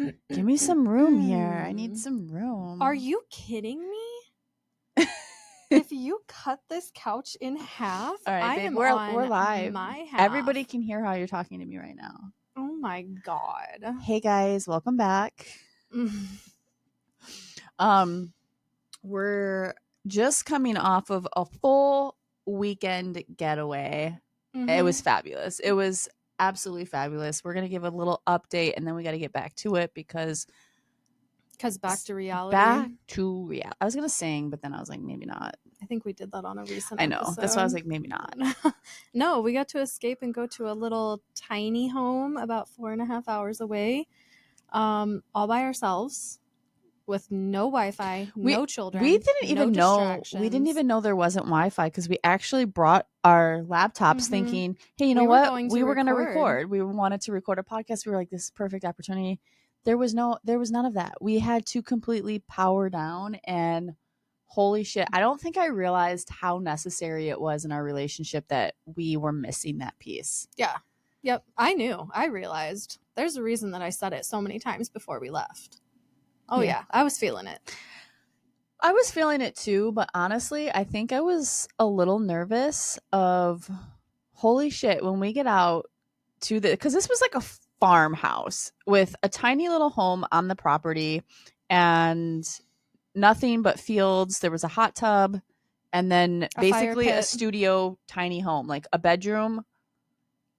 Give me some room here. I need some room. Are you kidding me? If you cut this couch in half, All right, I babe, am we're on live. my half. Everybody can hear how you're talking to me right now. Oh my God. Hey guys, welcome back. We're just coming off of a full weekend getaway. It was fabulous. It was absolutely fabulous. We're going to give a little update and then we got to get back to it because back to reality. Back to reality. I was going to sing, but then I was like, maybe not. I think we did that on a recent I know. episode. That's why I was like, maybe not. No, we got to escape and go to a little tiny home about 4.5 hours away, all by ourselves with no Wi-Fi, no children. We didn't even know there wasn't Wi-Fi because we actually brought our laptops thinking, hey, you know what? We were going to record. We wanted to record a podcast. We were like, this is a perfect opportunity. There was none of that. We had to completely power down, and holy shit, I don't think I realized how necessary it was in our relationship that we were missing that piece. Yeah. Yep. I knew. I realized. There's a reason that I said it so many times before we left. Oh, yeah. I was feeling it. I was feeling it too, but honestly, I think I was a little nervous of, holy shit, when we get out to because this was like a farmhouse with a tiny little home on the property and nothing but fields. There was a hot tub and then basically a studio tiny home, like a bedroom,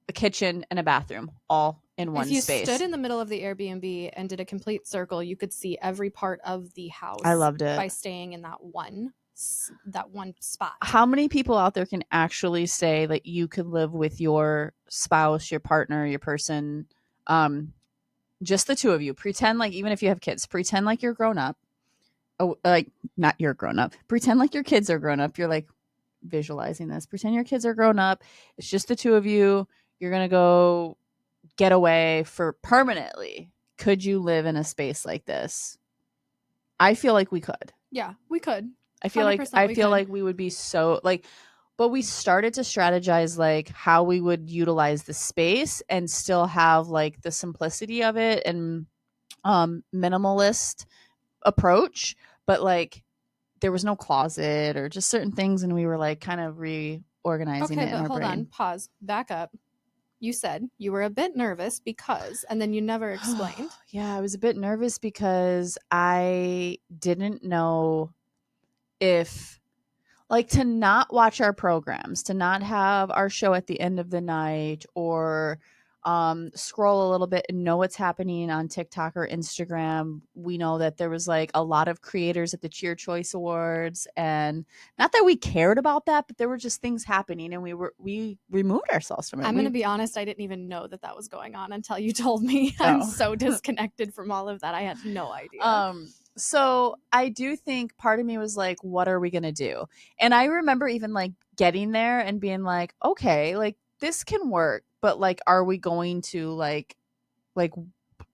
a kitchen, and a bathroom all in one space. If you stood in the middle of the Airbnb and did a complete circle, you could see every part of the house. I loved it. By staying in that one spot. How many people out there can actually say that you could live with your spouse, your partner, your person, just the two of you? Pretend like, even if you have kids, pretend like you're grown up. Oh, like not you're grown up. Pretend like your kids are grown up. You're like visualizing this. Pretend your kids are grown up. It's just the two of you. You're gonna go get away for permanently. Could you live in a space like this? I feel like we could. Yeah, we could. I feel like we would be so like, but we started to strategize like how we would utilize the space and still have like the simplicity of it and minimalist approach, but like there was no closet or just certain things, and we were like kind of reorganizing it in our brain. Hold on, pause, back up. You said you were a bit nervous because, and then you never explained. Yeah, I was a bit nervous because I didn't know if, like, to not watch our programs, to not have our show at the end of the night, or scroll a little bit and know what's happening on TikTok or Instagram. We know that there was like a lot of creators at the Cheer Choice Awards, and not that we cared about that, but there were just things happening, and we removed ourselves from it. I'm going to be honest, I didn't even know that was going on until you told me. I'm so disconnected from all of that. I had no idea. So I do think part of me was like, what are we going to do? And I remember even like getting there and being like, okay, like this can work, but like, are we going to like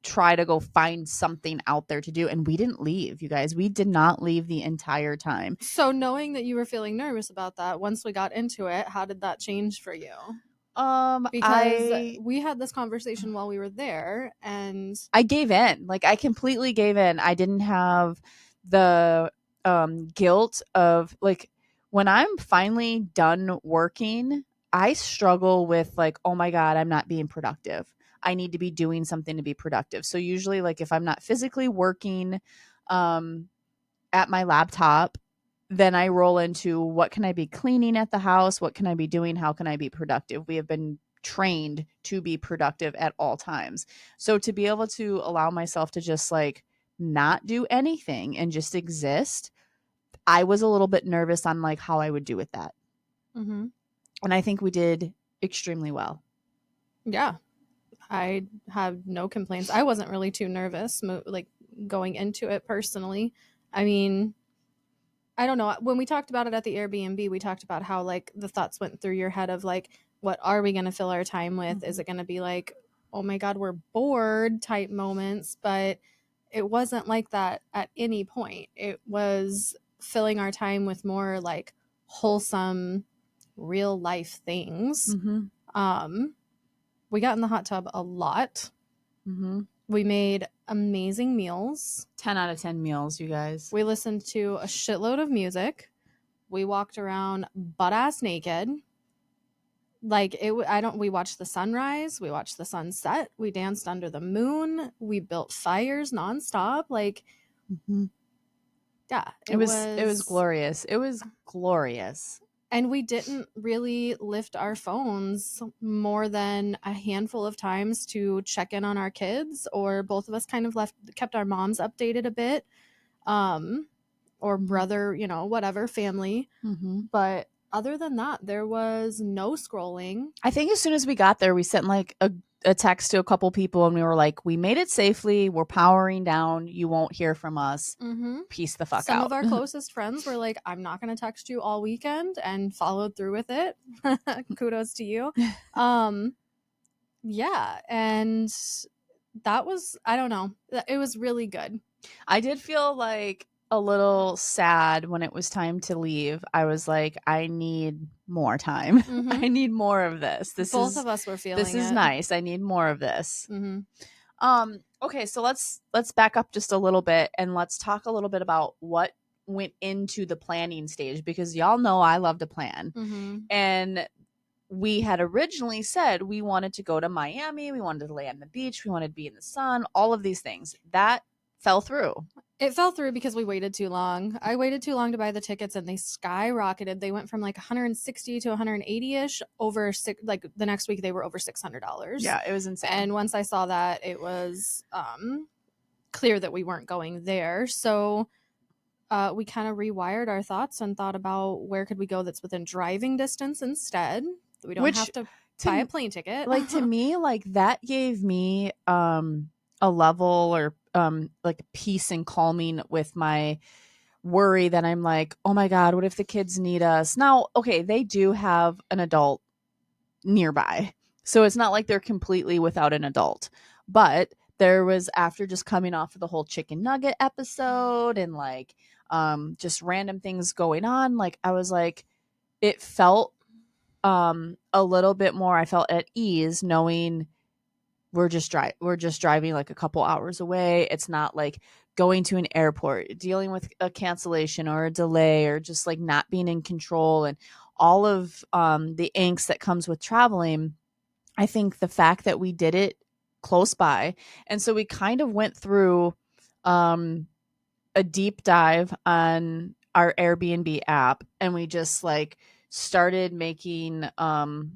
try to go find something out there to do? And we didn't leave, you guys. We did not leave the entire time. So knowing that you were feeling nervous about that, once we got into it, how did that change for you? Because we had this conversation while we were there, and I gave in. Like, I completely gave in. I didn't have the guilt of like, when I'm finally done working, I struggle with like, oh my God, I'm not being productive. I need to be doing something to be productive. So usually, like, if I'm not physically working at my laptop, then I roll into, what can I be cleaning at the house? What can I be doing? How can I be productive? We have been trained to be productive at all times. So to be able to allow myself to just like not do anything and just exist, I was a little bit nervous on like how I would do with that. Mm-hmm. And I think we did extremely well. Yeah. I have no complaints. I wasn't really too nervous, like going into it personally. I mean, I don't know. When we talked about it at the Airbnb, we talked about how like the thoughts went through your head of like, what are we going to fill our time with? Is it going to be like, oh my God, we're bored type moments? But it wasn't like that at any point. It was filling our time with more like wholesome, real life things. Mm-hmm. We got in the hot tub a lot. Mm-hmm. We made amazing meals. 10 out of 10 meals, you guys. We listened to a shitload of music. We walked around butt ass naked. Like we watched the sunrise, we watched the sunset, we danced under the moon, we built fires nonstop. Like, Mm-hmm. yeah, It was glorious. It was glorious. And we didn't really lift our phones more than a handful of times to check in on our kids, or both of us kind of kept our moms updated a bit, or brother, whatever, family. Mm-hmm. But other than that, there was no scrolling. I think as soon as we got there, we sent like a text to a couple people and we were like, we made it safely. We're powering down. You won't hear from us. Mm-hmm. Peace the fuck Some out. of our closest friends were like, I'm not going to text you all weekend, and followed through with it. Kudos to you. Yeah. And that was, I don't know. It was really good. I did feel like a little sad when it was time to leave. I was like, I need more time. Mm-hmm. I need more of this. Both of us were feeling this is it. nice. I need more of this. Mm-hmm. Okay, so let's back up just a little bit and let's talk a little bit about what went into the planning stage, because y'all know I love to plan. Mm-hmm. And we had originally said we wanted to go to Miami, we wanted to lay on the beach, we wanted to be in the sun, all of these things. That fell through. It fell through because we waited too long. I waited too long to buy the tickets, and they skyrocketed. They went from like 160 to 180-ish over like the next week they were over $600. Yeah, it was insane. And once I saw that, it was clear that we weren't going there. So we kind of rewired our thoughts and thought about where could we go that's within driving distance instead. We don't have to buy a plane ticket. Like, to me, like, that gave me a level or like peace and calming with my worry that I'm like, oh my God, what if the kids need us? Now, okay, they do have an adult nearby. So it's not like they're completely without an adult. But there was, after just coming off of the whole chicken nugget episode and like just random things going on, like I was like, it felt a little bit more, I felt at ease knowing we're just driving like a couple hours away. It's not like going to an airport, dealing with a cancellation or a delay, or just like not being in control and all of the angst that comes with traveling. I think the fact that we did it close by, and so we kind of went through a deep dive on our Airbnb app, and we just like started making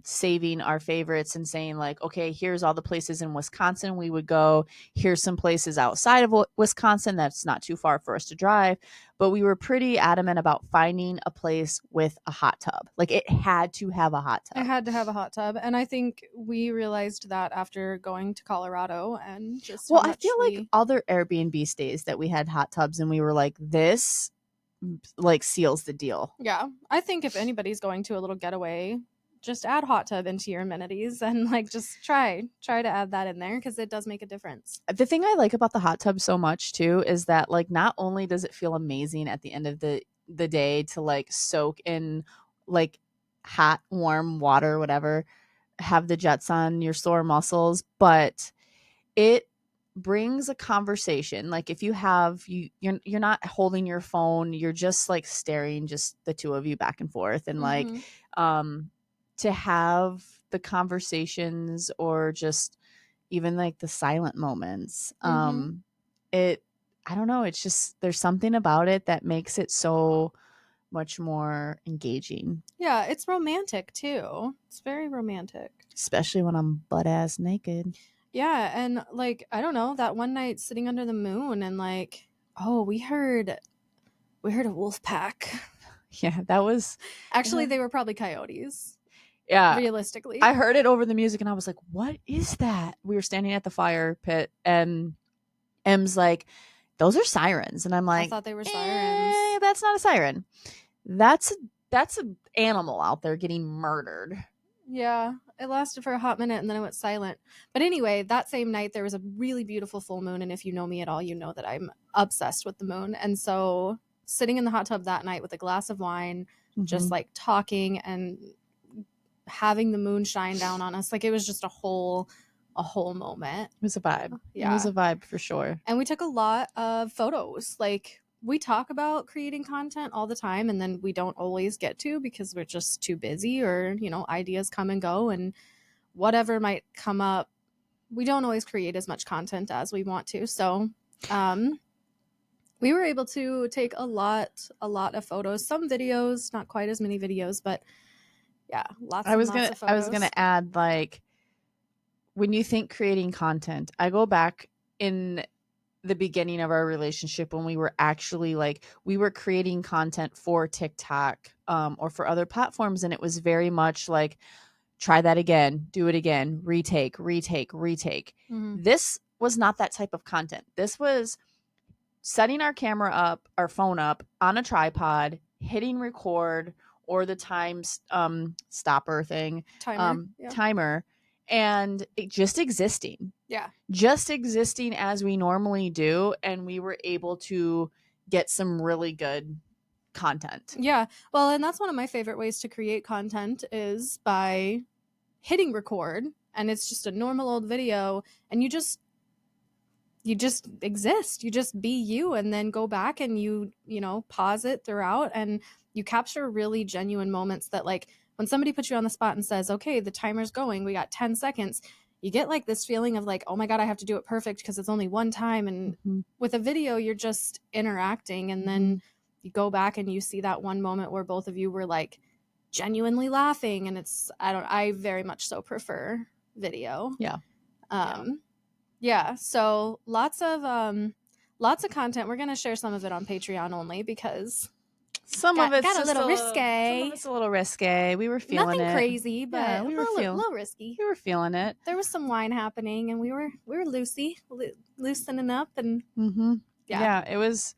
saving our favorites and saying like, okay, here's all the places in Wisconsin we would go, here's some places outside of Wisconsin that's not too far for us to drive. But we were pretty adamant about finding a place with a hot tub. Like, it had to have a hot tub. It had to have a hot tub. And I think we realized that after going to Colorado and just I feel like other Airbnb stays that we had hot tubs and we were like, this like seals the deal. Yeah, I think if anybody's going to a little getaway, just add hot tub into your amenities and like just try to add that in there, because it does make a difference. The thing I like about the hot tub so much too is that like not only does it feel amazing at the end of the day to like soak in like hot warm water, whatever, have the jets on your sore muscles, but it brings a conversation. Like, if you have you're not holding your phone, you're just like staring, just the two of you back and forth, and like to have the conversations or just even like the silent moments, it, I don't know, it's just, there's something about it that makes it so much more engaging. Yeah, it's romantic too. It's very romantic, especially when I'm butt ass naked. Yeah, and like, I don't know, that one night sitting under the moon and like, oh, we heard a wolf pack. Yeah, that was actually they were probably coyotes. Yeah, realistically, I heard it over the music and I was like, what is that? We were standing at the fire pit and M's like, those are sirens, and I'm like, I thought they were sirens. That's not a siren. That's an animal out there getting murdered. Yeah, it lasted for a hot minute and then it went silent. But anyway, that same night there was a really beautiful full moon, and if you know me at all, you know that I'm obsessed with the moon. And so sitting in the hot tub that night with a glass of wine, just like talking and having the moon shine down on us, like it was just a whole a whole moment. It was a vibe. It was Yeah. a vibe for sure. And we took a lot of photos. Like, we talk about creating content all the time, and then we don't always get to because we're just too busy, or, ideas come and go, and whatever might come up, we don't always create as much content as we want to. So, we were able to take a lot of photos, some videos, not quite as many videos, but yeah, lots and lots of I was gonna photos. add, like, when you think creating content, I go back in the beginning of our relationship when we were actually like we were creating content for TikTok or for other platforms, and it was very much like try that again, do it again, retake. Mm-hmm. This was not that type of content. This was setting our camera up, our phone up on a tripod, hitting record or the time stopper thing, Timer. Yeah. timer, and just existing. Yeah. Just existing as we normally do. And we were able to get some really good content. Yeah. Well, and that's one of my favorite ways to create content is by hitting record, and it's just a normal old video, and you just exist, you just be you, and then go back and pause it throughout, and you capture really genuine moments that, like, when somebody puts you on the spot and says, okay, the timer's going, we got 10 seconds, you get like this feeling of like, oh my god, I have to do it perfect because it's only one time. And with a video, you're just interacting, and then you go back and you see that one moment where both of you were like genuinely laughing, and I very much so prefer video. Yeah, so lots of content. We're gonna share some of it on Patreon only because some of it's got a little risque. Some of it's a little risque. We were feeling Nothing it. crazy, but yeah, a little risky. We were feeling it. There was some wine happening, and we were loosening up, and yeah, it was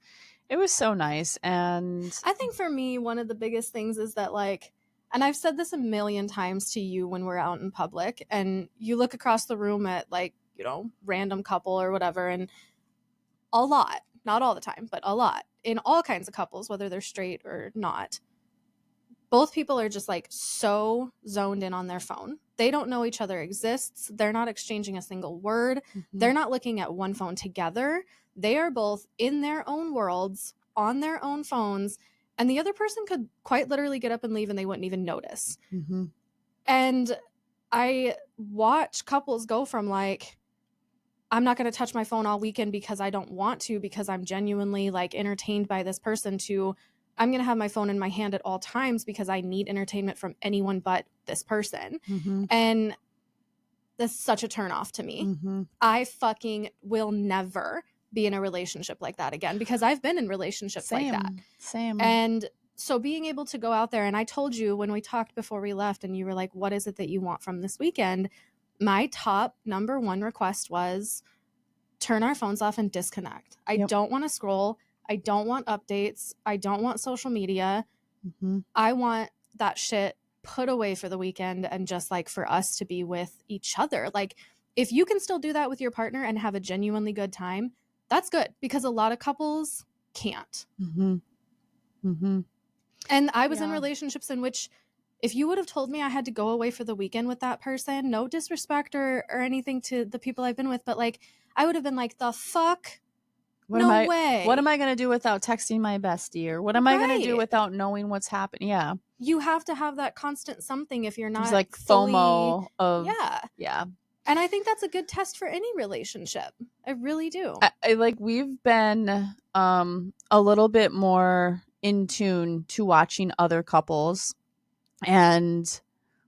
so nice. And I think for me, one of the biggest things is that, like, and I've said this a million times to you when we're out in public, and you look across the room at, like, random couple or whatever, and a lot, not all the time, but a lot, in all kinds of couples, whether they're straight or not, both people are just like so zoned in on their phone. They don't know each other exists. They're not exchanging a single word. They're not looking at one phone together. They are both in their own worlds, on their own phones, and the other person could quite literally get up and leave and they wouldn't even notice. And I watch couples go from like, I'm not going to touch my phone all weekend because I don't want to, because I'm genuinely like entertained by this person, to I'm going to have my phone in my hand at all times because I need entertainment from anyone but this person. And that's such a turnoff to me. I fucking will never be in a relationship like that again, because I've been in relationships like that. Same. And so being able to go out there, and I told you when we talked before we left, and you were like, what is it that you want from this weekend? My top number one request was turn our phones off and disconnect. I don't want to scroll. I don't want updates. I don't want social media. I want that shit put away for the weekend, and just like for us to be with each other. Like, if you can still do that with your partner and have a genuinely good time, that's good, because a lot of couples can't. And I was in relationships in which, if you would have told me I had to go away for the weekend with that person, no disrespect or anything to the people I've been with, but like, I would have been like, the fuck? No way. What am I going to do without texting my bestie? Or what am I going to do without knowing what's happening? Yeah. You have to have that constant something if you're not. There's like fully, FOMO of. Yeah. And I think that's a good test for any relationship. I really do. I like, we've been a little bit more in tune to watching other couples, and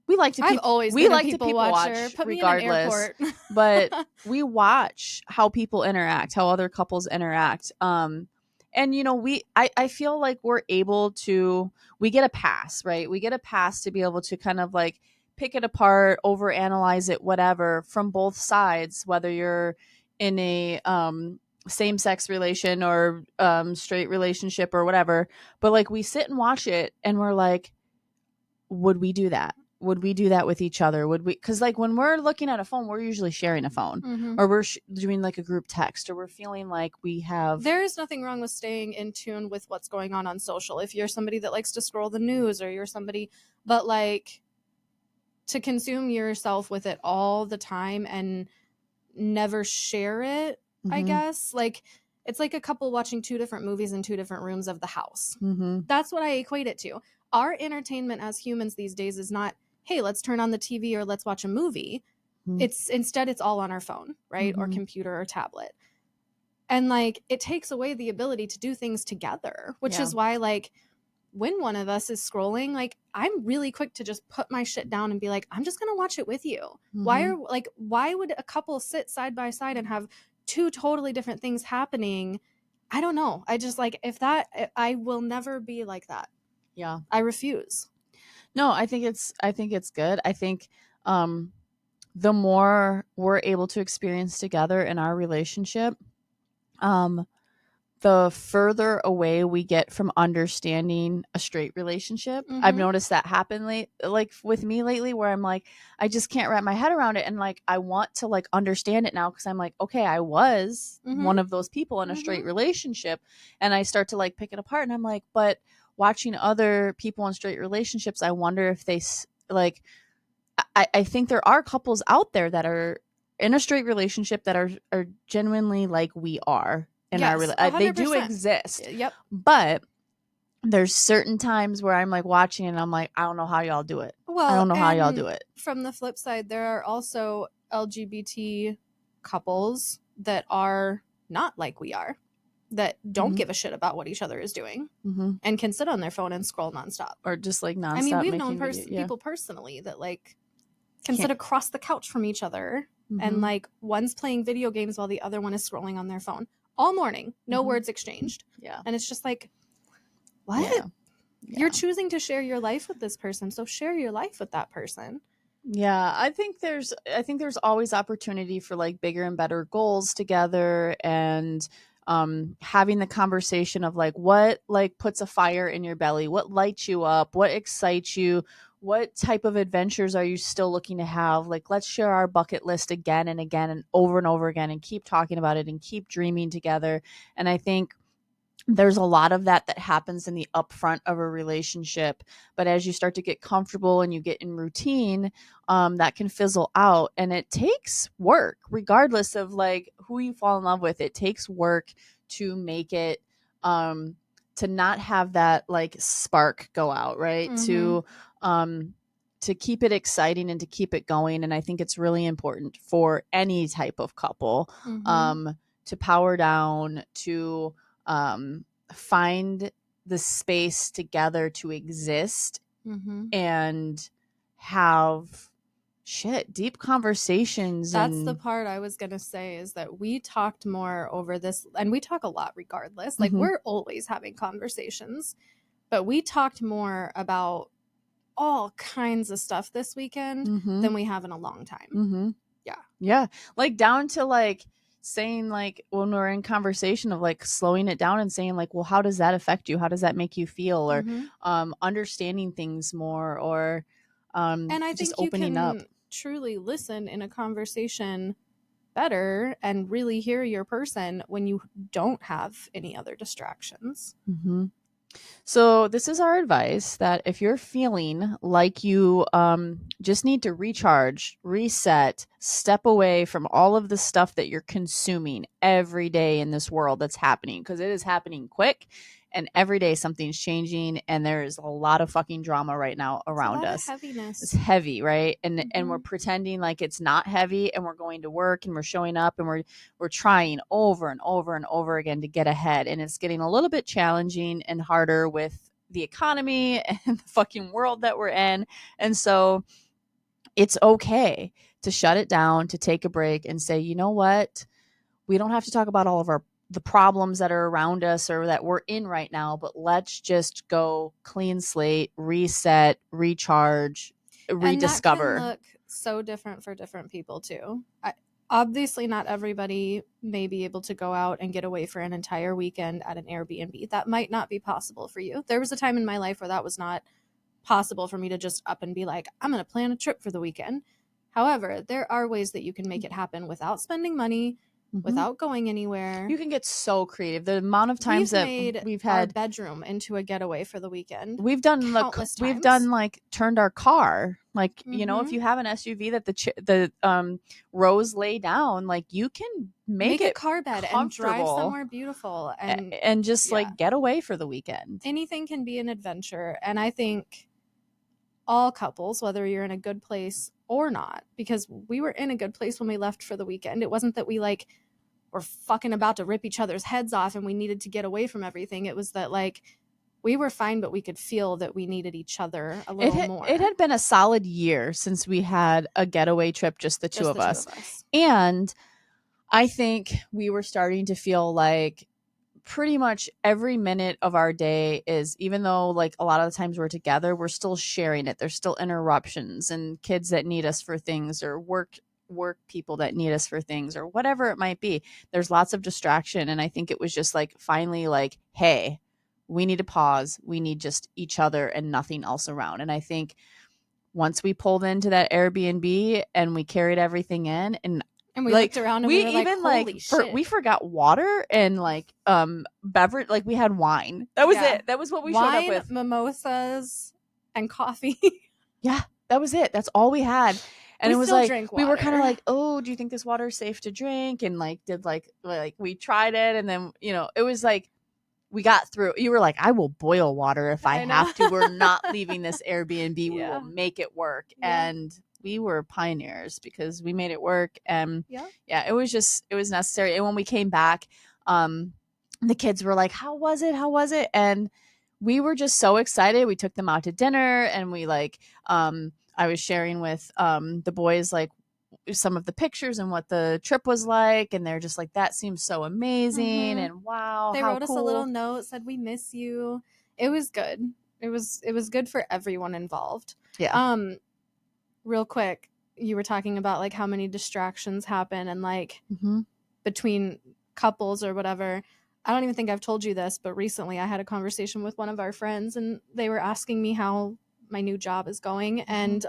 we like to I've always been a people watcher. Put regardless, me in an airport. but we watch how people interact, how other couples interact. And I feel like we're able to, we get a pass, right? We get a pass to be able to kind of like pick it apart, overanalyze it, whatever, from both sides, whether you're in a same-sex relation or straight relationship or whatever. But like, we sit and watch it and we're like, would we do that? Would we do that with each other? Would we? Because like, when we're looking at a phone, we're usually sharing a phone, or we're doing like a group text, or we're feeling like we have. There is nothing wrong with staying in tune with what's going on social. If you're somebody that likes to scroll the news, or you're somebody, but like, to consume yourself with it all the time and never share it, I Mm-hmm. guess. Like, it's like a couple watching two different movies in two different rooms of the house. Mm-hmm. That's what I equate it to. Our entertainment as humans these days is not, hey, let's turn on the TV or let's watch a movie. It's instead, it's all on our phone, right? Or Mm-hmm. computer or tablet. And like, it takes away the ability to do things together, which Yeah. is why, like, when one of us is scrolling, like, I'm really quick to just put my shit down and be like, I'm just gonna watch it with you. Mm-hmm. Why would a couple sit side by side and have two totally different things happening? I don't know. I just like, if that, I will never be like that. Yeah. I refuse. No, I think it's good. I think the more we're able to experience together in our relationship, um the further away we get from understanding a straight relationship. I've Mm-hmm. noticed that happen like with me lately, where I'm like, I just can't wrap my head around it, and like I want to like understand it now, because I'm like, okay, I was Mm-hmm. one of those people in a Mm-hmm. straight relationship, and I start to like pick it apart, and I'm like, but watching other people in straight relationships, I wonder if like I think there are couples out there that are in a straight relationship that are genuinely like we are in our Yes, they do 100%. exist, Yep. but there's certain times where I'm like watching and I'm like, I don't know how y'all do it. I Well, don't know how y'all and do it. from the flip side, there are also LGBT couples that are not like we are, that don't Mm-hmm. give a shit about what each other is doing Mm-hmm. and can sit on their phone and scroll nonstop. Or just like I mean, nonstop we've known making video. Yeah, people personally that like can sit can't. across the couch from each other and Mm-hmm. like one's playing video games while the other one is scrolling on their phone all morning, no Mm-hmm. words exchanged. Yeah, And it's just like, what? yeah, You're yeah. choosing to share your life with this person, so share your life with that person. Yeah, I think there's always opportunity for like bigger and better goals together, and having the conversation of like what like puts a fire in your belly, what lights you up, what excites you, what type of adventures are you still looking to have? Like, let's share our bucket list again and over again, and keep talking about it and keep dreaming together. And I think there's a lot of that happens in the upfront of a relationship, but as you start to get comfortable and you get in routine, that can fizzle out, and it takes work regardless of like who you fall in love with. It takes work to make it, um, to not have that like spark go out, right? Mm-hmm. To keep it exciting and to keep it going. And I think it's really important for any type of couple, Mm-hmm. um, to power down, to find the space together to exist Mm-hmm. and have deep conversations. That's the And part I was going to say, is that we talked more over this, and we talk a lot regardless. Like, mm-hmm, we're always having conversations, but we talked more about all kinds of stuff this weekend mm-hmm, than we have in a long time. mm-hmm, Yeah. yeah, like down to like saying, like when we're in conversation of like slowing it down and saying like, well, how does that affect you, how does that make you feel, or Mm-hmm. understanding things more, or And I just think you opening up. can truly listen in a conversation better and really hear your person when you don't have any other distractions. Mm-hmm. So, this is our advice that if you're feeling like you just need to recharge, reset, step away from all of the stuff that you're consuming every day in this world that's happening, because it is happening quick, and every day something's changing, and there is a lot of fucking drama right now It's a around lot of us. It's heaviness. heavy, right? And we're Mm-hmm. pretending like it's not heavy, and we're going to work and we're showing up and we're trying over and over and over again to get ahead, and it's getting a little bit challenging and harder with the economy and the fucking world that we're in. And so it's okay to shut it down, to take a break and say, you know what, we don't have to talk about all of our the problems that are around us or that we're in right now, but let's just go clean slate, reset, recharge, And that can rediscover. look so different for different people too. Obviously, not everybody may be able to go out and get away for an entire weekend at an Airbnb. That might not be possible for you. There was a time in my life where that was not possible for me to just up and be like, I'm going to plan a trip for the weekend. However, there are ways that you can make it happen without spending money, Mhm. without going anywhere. You can get so creative. The amount of times We've that made we've our had bedroom into a getaway for the weekend countless we've times. done like turned our car, like, you know, if Mhm. you have an SUV that the rows lay down, like you can make Make a it car bed and drive comfortable somewhere beautiful, and and just yeah, like get away for the weekend. anything can be an adventure. And I think all couples, whether you're in a good place or not, because we were in a good place when we left for the weekend. It wasn't that we like were fucking about to rip each other's heads off and we needed to get away from everything. It was that like we were fine, but we could feel that we needed each other a little It more. had been a solid year since we had a getaway trip, just the two Just of the two us. of us. And I think we were starting to feel like pretty much every minute of our day is, even though like a lot of the times we're together, we're still sharing it. There's still interruptions and kids that need us for things, or work people that need us for things, or whatever it might be. There's lots of distraction, and I think it was just like finally like, hey, we need to pause. We need just each other and nothing else around. And I think once we pulled into that Airbnb and we carried everything in, and And we like looked around and we we were like, even like holy shit. we forgot water and like beverage, like we had wine. That was Yeah. it. That was what we showed up Wine, with. mimosas, and coffee. Yeah, that was it. That's all we had. And We it was still like drink we were kind of water. like, "Oh, do you think this water is safe to drink?" And like did like we tried it, and then, you know, it was like we got through. You were like, I will boil water if I I know. have to. We're not leaving this Airbnb. We will Yeah. make it work. Yeah. And we were pioneers because we made it work. And Yeah. yeah, it was necessary. And when we came back, um, the kids were like, how was it? How was it? And we were just so excited. We took them out to dinner, and we like, I was sharing with the boys like some of the pictures and what the trip was like, and they're just like, that seems so amazing, Mm-hmm. and wow, They how wrote us a little cool. note, said we miss you. It was good. It was good for everyone involved. Yeah. Um, Real quick, you were talking about like how many distractions happen and like Mm-hmm. between couples or whatever. I don't even think I've told you this, but recently I had a conversation with one of our friends and they were asking me how my new job is going. Mm-hmm. And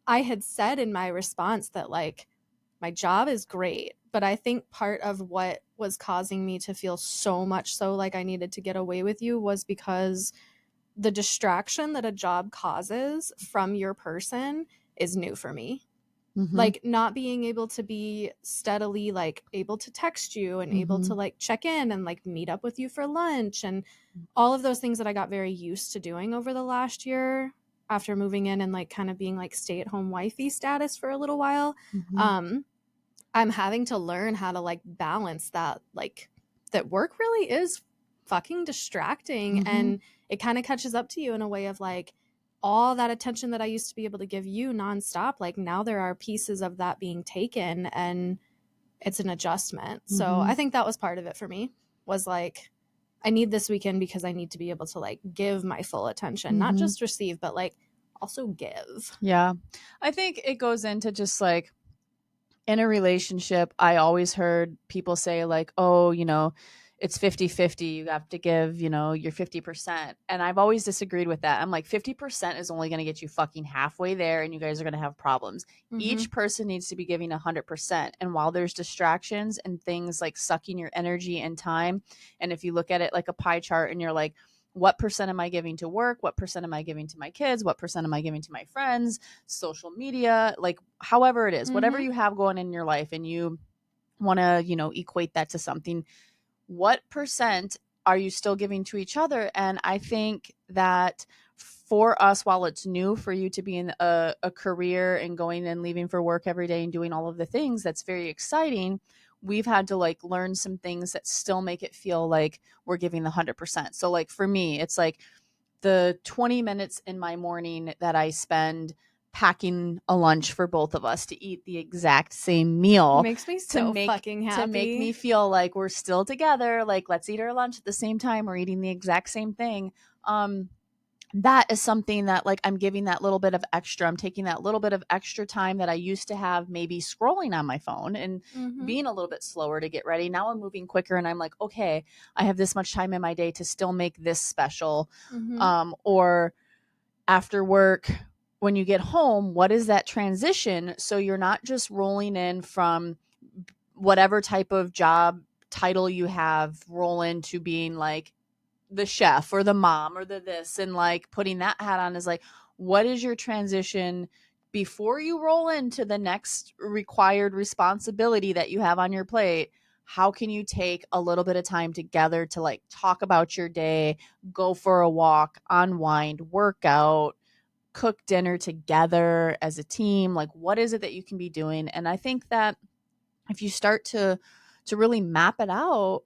I had said in my response that like my job is great, but I think part of what was causing me to feel so much so like I needed to get away with you was because the distraction that a job causes from your person is new for me. Mm-hmm. Like not being able to be steadily like able to text you and able Mm-hmm. to like check in and like meet up with you for lunch and all of those things that I got very used to doing over the last year after moving in and like kind of being like stay-at-home wifey status for a little while. Mm-hmm. um I'm having to learn how to like balance that, like that work really is fucking distracting Mm-hmm. and it kind of catches up to you in a way of like all that attention that I used to be able to give you nonstop, like now there are pieces of that being taken and it's an adjustment. So Mm-hmm. I think that was part of it for me, was like I need this weekend because I need to be able to like give my full attention, not Mm-hmm. just receive, but like also give. Yeah. I think it goes into just like in a relationship, I always heard people say, like, oh, you know, it's 50-50. You have to give, you know, your 50%. And I've always disagreed with that. I'm like, 50% is only going to get you fucking halfway there, and you guys are going to have problems. Mm-hmm. Each person needs to be giving 100%. And while there's distractions and things like sucking your energy and time, and if you look at it like a pie chart and you're like, what percent am I giving to work? What percent am I giving to my kids? What percent am I giving to my friends? Social media, like however it is, whatever Mm-hmm. you have going in your life, and you want to, you know, equate that to something, what percent are you still giving to each other? And I think that for us, while it's new for you to be in a career and going and leaving for work every day and doing all of the things, that's very exciting. We've had to like learn some things that still make it feel like we're giving the 100%. So like for me, it's like the 20 minutes in my morning that I spend packing a lunch for both of us to eat the exact same meal, Makes me to so make fucking me happy. feel like we're still together, like let's eat our lunch at the same time, we're eating the exact same thing. That is something that like I'm giving that little bit of extra. I'm taking that little bit of extra time that I used to have maybe scrolling on my phone and Mm-hmm. being a little bit slower to get ready. Now I'm moving quicker, and I'm like, okay, I have this much time in my day to still make this special. Mm-hmm. Or after work, when you get home, what is that transition? So you're not just rolling in from whatever type of job title you have, roll into being like the chef or the mom or the this, and like putting that hat on is like, what is your transition before you roll into the next required responsibility that you have on your plate? How can you take a little bit of time together to like talk about your day, go for a walk, unwind, work out, cook dinner together as a team? Like, what is it that you can be doing? And I think that if you start to really map it out,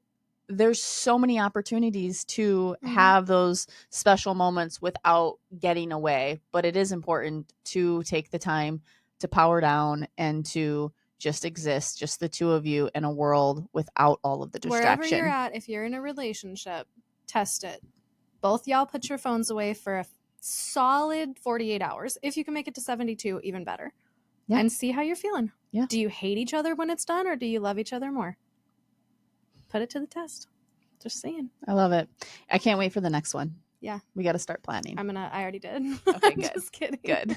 there's so many opportunities to Mm-hmm. have those special moments without getting away. But it is important to take the time to power down and to just exist, just the two of you in a world without all of the Wherever you're distraction. at, if you're in a relationship, test it. Both y'all put your phones away for a solid 48 hours. If you can make it to 72, even better. Yeah. And see how you're feeling. Yeah. Do you hate each other when it's done, or do you love each other more? Put it to the test. Just saying. I love it. I can't wait for the next one. Yeah. We got to start planning. I already did. Okay, good. Just kidding. Good.